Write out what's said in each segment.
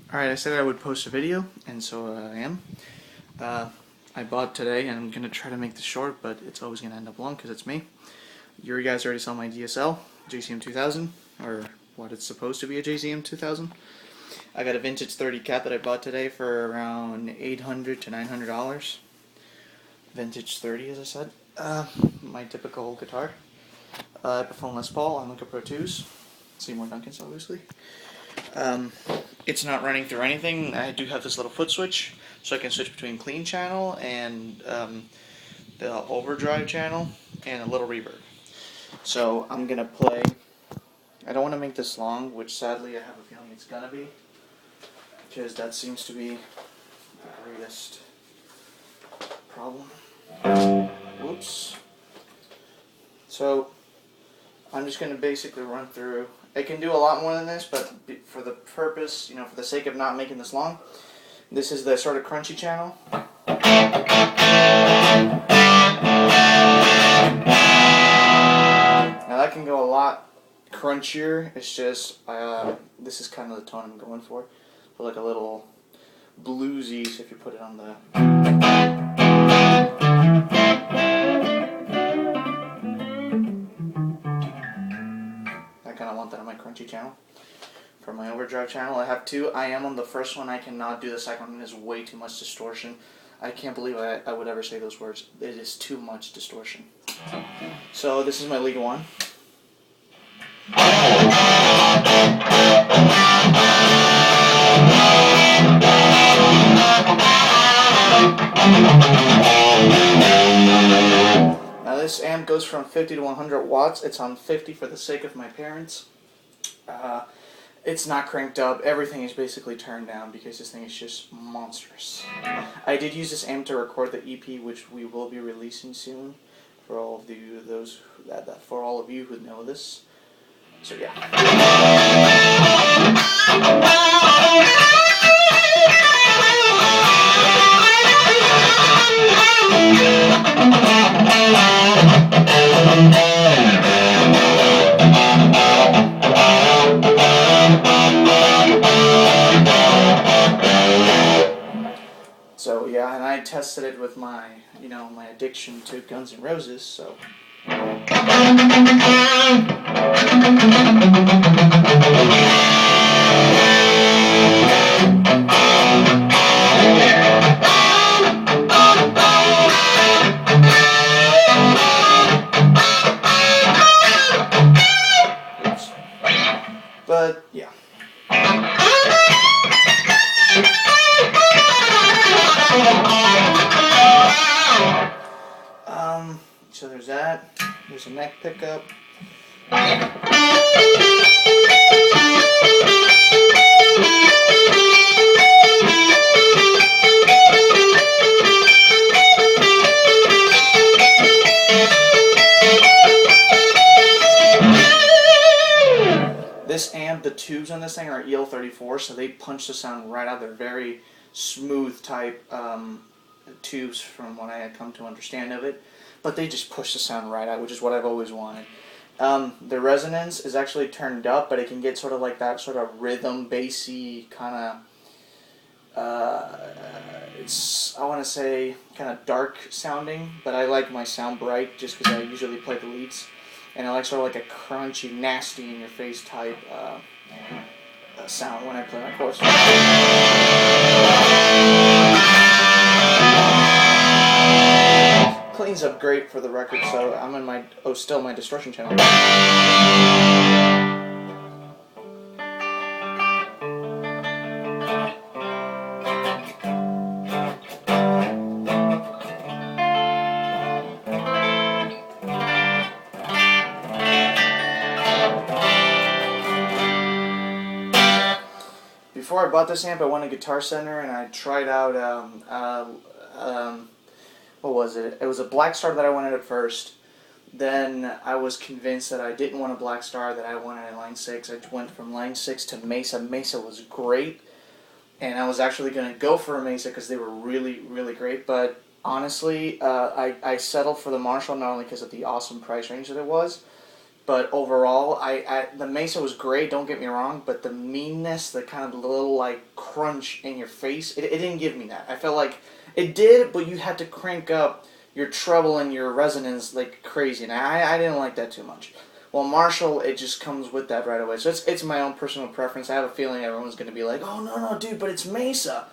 Alright, I said I would post a video, and so I am. I bought today, and I'm going to try to make this short, but it's always going to end up long because it's me. You guys already saw my DSL, JCM 2000, or what it's supposed to be a JCM 2000. I got a vintage 30 cat that I bought today for around $800 to $900. Vintage 30, as I said. My typical guitar. Epiphone Les Paul on Linka Pro 2s. Seymour Duncan's, obviously. It's not running through anything. I do have this little foot switch, so I can switch between clean channel and the overdrive channel and a little reverb. So I'm gonna play. I don't want to make this long, which sadly I have a feeling it's gonna be, because that seems to be the greatest problem. Whoops. So I'm just gonna basically run through. I can do a lot more than this, but for the purpose, for the sake of not making this long, this is the sort of crunchy channel. Now that can go a lot crunchier. It's just this is kind of the tone I'm going for like a little bluesy. So if you put it on the that on my crunchy channel. For my overdrive channel, I have two. I am on the first one. I cannot do the second one. There's way too much distortion. I can't believe I would ever say those words. It is too much distortion. So this is my lead one. Now this amp goes from 50 to 100 watts. It's on 50 for the sake of my parents. It's not cranked up. Everything is basically turned down because this thing is just monstrous. I did use this amp to record the EP, which we will be releasing soon for all of for all of you who know this. So yeah. So yeah, and I tested it with my, my addiction to Guns N' Roses, so. Oops. But yeah. So there's that. There's a neck pickup. This amp, the tubes on this thing are EL34, so they punch the sound right out. They're very smooth type tubes from what I had come to understand of it. But they just push the sound right out, which is what I've always wanted. The resonance is actually turned up, but it can get sort of like that sort of rhythm, bassy kind of, I want to say kind of dark sounding, but I like my sound bright just because I usually play the leads. And I like sort of like a crunchy, nasty in your face type sound when I play my chords. Cleans up great for the record, so I'm in my still my distortion channel. Before I bought this amp, I went to Guitar Center and I tried out what was it? It was a Blackstar that I wanted at first. Then I was convinced that I didn't want a Blackstar, that I wanted a Line 6. I went from Line 6 to Mesa. Mesa was great, and I was actually going to go for a Mesa because they were really, really great. But honestly, I settled for the Marshall not only because of the awesome price range that it was, But overall, the Mesa was great. Don't get me wrong, but the meanness, the kind of little like crunch in your face, it didn't give me that. I felt like it did, but you had to crank up your treble and your resonance like crazy, and I didn't like that too much. Well, Marshall, it just comes with that right away. So it's my own personal preference. I have a feeling everyone's gonna be like, oh no, dude, but it's Mesa,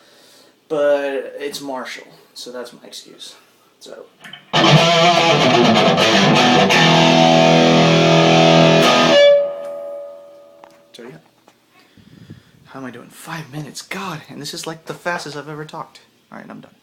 but it's Marshall. So that's my excuse. So. So yeah. How am I doing? 5 minutes. God, and this is like the fastest I've ever talked. Alright, I'm done.